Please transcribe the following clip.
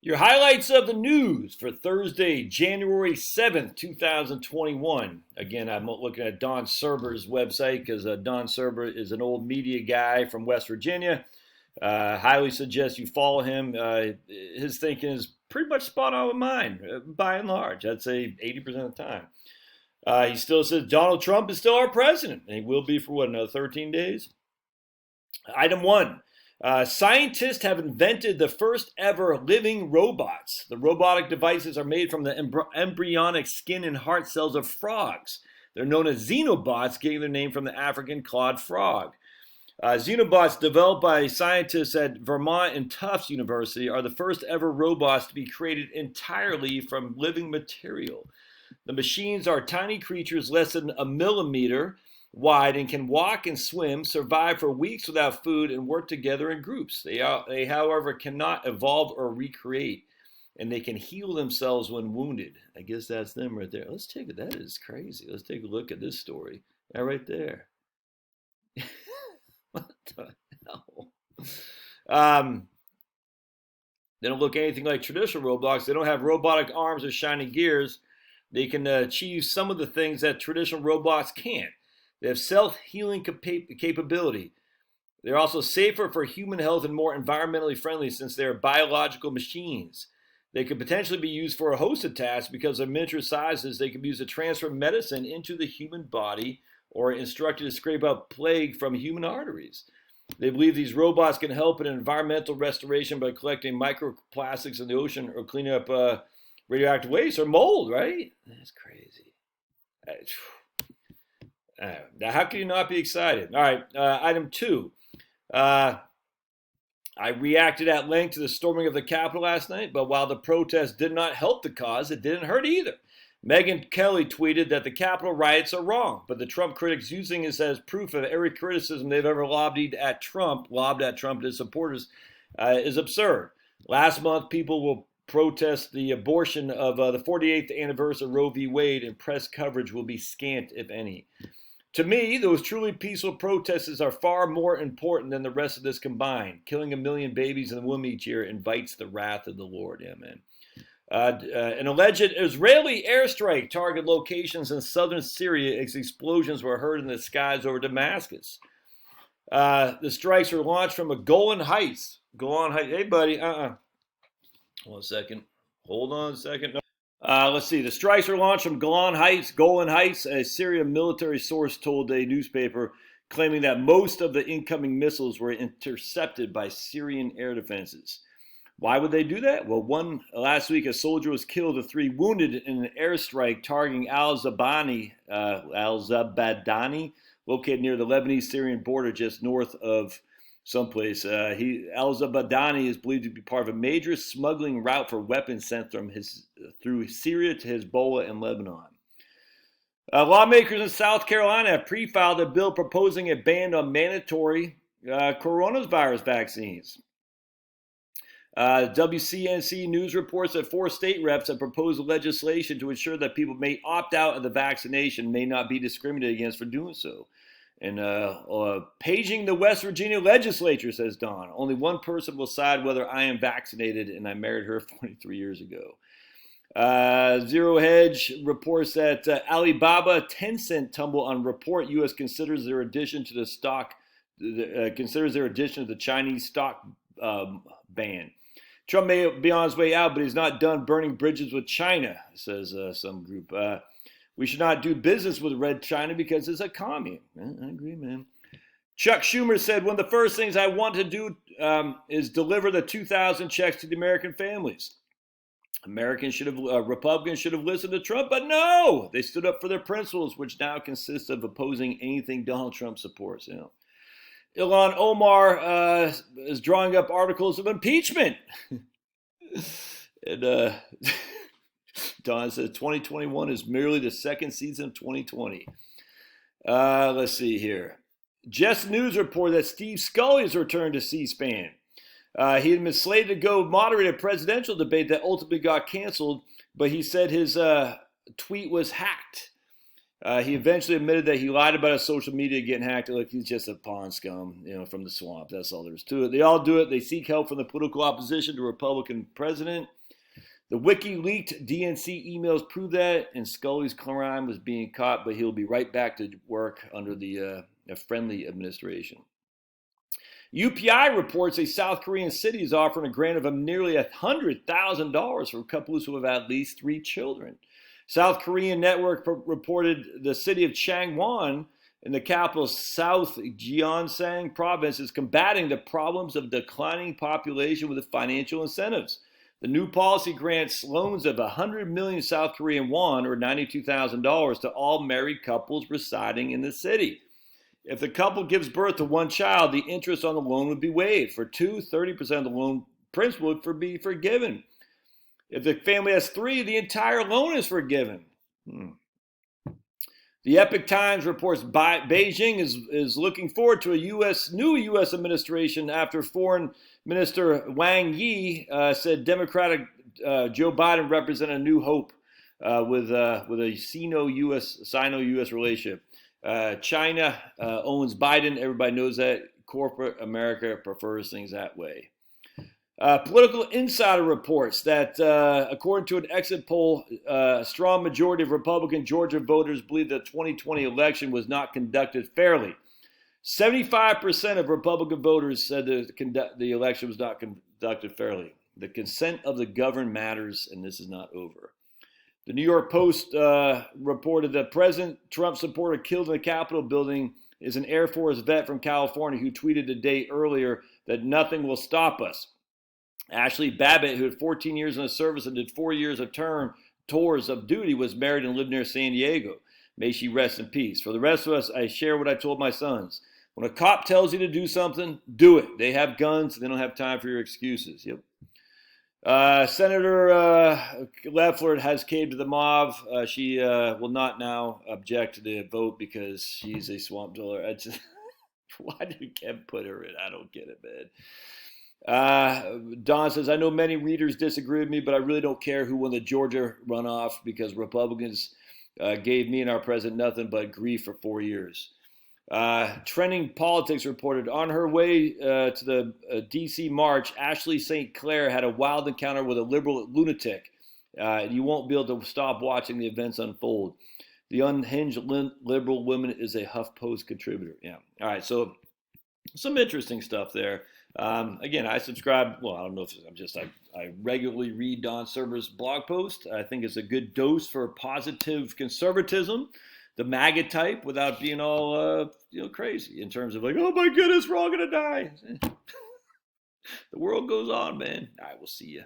Your highlights of the news for Thursday, January 7th, 2021. Again, I'm looking at Don Serber's website because Don Serber is an old media guy from West Virginia. Highly suggest you follow him. His thinking is pretty much spot on with mine, by and large. I'd say 80% of the time. He still says Donald Trump is still our president, and he will be for another 13 days? Item one. Scientists have invented the first ever living robots. The robotic devices are made from the embryonic skin and heart cells of frogs. They're known as xenobots, getting their name from the African clawed frog. Xenobots, developed by scientists at Vermont and Tufts University, are the first ever robots to be created entirely from living material. The machines are tiny creatures less than a millimeter wide and can walk and swim, survive for weeks without food, and work together in groups. They, however, cannot evolve or recreate, and they can heal themselves when wounded. I guess that's them right there. Let's take it. That is crazy. Let's take a look at this story. That right there. What the hell? They don't look anything like traditional robots. They don't have robotic arms or shiny gears. They can achieve some of the things that traditional robots can't. They have self-healing capability. They're also safer for human health and more environmentally friendly since they are biological machines. They could potentially be used for a host of tasks because of miniature sizes. They can be used to transfer medicine into the human body or instructed to scrape out plague from human arteries. They believe these robots can help in environmental restoration by collecting microplastics in the ocean or cleaning up radioactive waste or mold, right? That's crazy. Now, how can you not be excited? All right, item two. I reacted at length to the storming of the Capitol last night, but while the protest did not help the cause, it didn't hurt either. Megyn Kelly tweeted that the Capitol riots are wrong, but the Trump critics using this as proof of every criticism they've ever lobbed at Trump and his supporters, is absurd. Last month, people will protest the abortion of the 48th anniversary of Roe v. Wade, and press coverage will be scant, if any. To me, those truly peaceful protests are far more important than the rest of this combined. Killing 1 million babies and women each year invites the wrath of the Lord. Amen. An alleged Israeli airstrike targeted locations in southern Syria as explosions were heard in the skies over Damascus. The strikes were launched from a Golan Heights. Hey, buddy. One second. Hold on a second. No. Let's see. The strikes were launched from Golan Heights, a Syrian military source told a newspaper, claiming that most of the incoming missiles were intercepted by Syrian air defenses. Why would they do that? Well, last week, a soldier was killed and 3 wounded in an airstrike targeting al-Zabadani, located near the Lebanese-Syrian border just north of someplace. Al-Zabadani is believed to be part of a major smuggling route for weapons sent through Syria to Hezbollah and Lebanon. Lawmakers in South Carolina have pre-filed a bill proposing a ban on mandatory coronavirus vaccines. WCNC News reports that 4 state reps have proposed legislation to ensure that people may opt out of the vaccination may not be discriminated against for doing so. And paging the West Virginia legislature, says Don. Only one person will decide whether I am vaccinated, and I married her 43 years ago. Zero Hedge reports that Alibaba, Tencent tumble on report U.S. considers their addition to the Chinese stock ban. Trump may be on his way out, but he's not done burning bridges with China, says some group. We should not do business with Red China because it's a commune. I agree, man. Chuck Schumer said, one of the first things I want to do is deliver the 2,000 checks to the American families. Republicans should have listened to Trump, but no! They stood up for their principles, which now consist of opposing anything Donald Trump supports. You know. Ilhan Omar is drawing up articles of impeachment. And Don says 2021 is merely the second season of 2020. Let's see here. Just News report that Steve Scully has returned to C-SPAN. He had been slated to go moderate a presidential debate that ultimately got canceled, but he said his tweet was hacked. He eventually admitted that he lied about his social media getting hacked. Look, he's just a pawn scum, from the swamp. That's all there is to it. They all do it. They seek help from the political opposition to Republican president. The WikiLeaked DNC emails prove that, and Scully's crime was being caught, but he'll be right back to work under the friendly administration. UPI reports a South Korean city is offering a grant of nearly $100,000 for couples who have at least 3 children. South Korean network reported the city of Changwon in the capital South Gyeongsang province is combating the problems of declining population with financial incentives. The new policy grants loans of 100 million South Korean won, or $92,000, to all married couples residing in the city. If the couple gives birth to 1 child, the interest on the loan would be waived. For 2, 30% of the loan principal would be forgiven. If the family has 3, the entire loan is forgiven. The Epoch Times reports Beijing is looking forward to a new U.S. administration after Foreign Minister Wang Yi said Democratic Joe Biden represented a new hope with a Sino-U.S. relationship. China owns Biden. Everybody knows that. Corporate America prefers things that way. Political Insider reports that, according to an exit poll, a strong majority of Republican Georgia voters believe the 2020 election was not conducted fairly. 75% of Republican voters said the election was not conducted fairly. The consent of the governed matters, and this is not over. The New York Post reported that President Trump supporter killed in the Capitol building is an Air Force vet from California who tweeted a day earlier that nothing will stop us. Ashley Babbitt, who had 14 years in the service and did 4 years of tours of duty, was married and lived near San Diego. May she rest in peace. For the rest of us, I share what I told my sons. When a cop tells you to do something, do it. They have guns. They don't have time for your excuses. Yep. Senator Leffler has caved to the mob. She will not now object to the vote because she's a swamp dweller. Why did Kev put her in? I don't get it, man. Don says, I know many readers disagree with me, but I really don't care who won the Georgia runoff because Republicans gave me and our president nothing but grief for 4 years. Trending Politics reported on her way to the D.C. march, Ashley St. Clair had a wild encounter with a liberal lunatic. You won't be able to stop watching the events unfold. The unhinged liberal woman is a HuffPost contributor. Yeah. All right. So some interesting stuff there. Again, I subscribe. Well, I don't know if I regularly read Don Server's blog post. I think it's a good dose for positive conservatism, the MAGA type, without being all crazy in terms of like, oh my goodness, we're all gonna die. The world goes on, man. All right, we'll see you.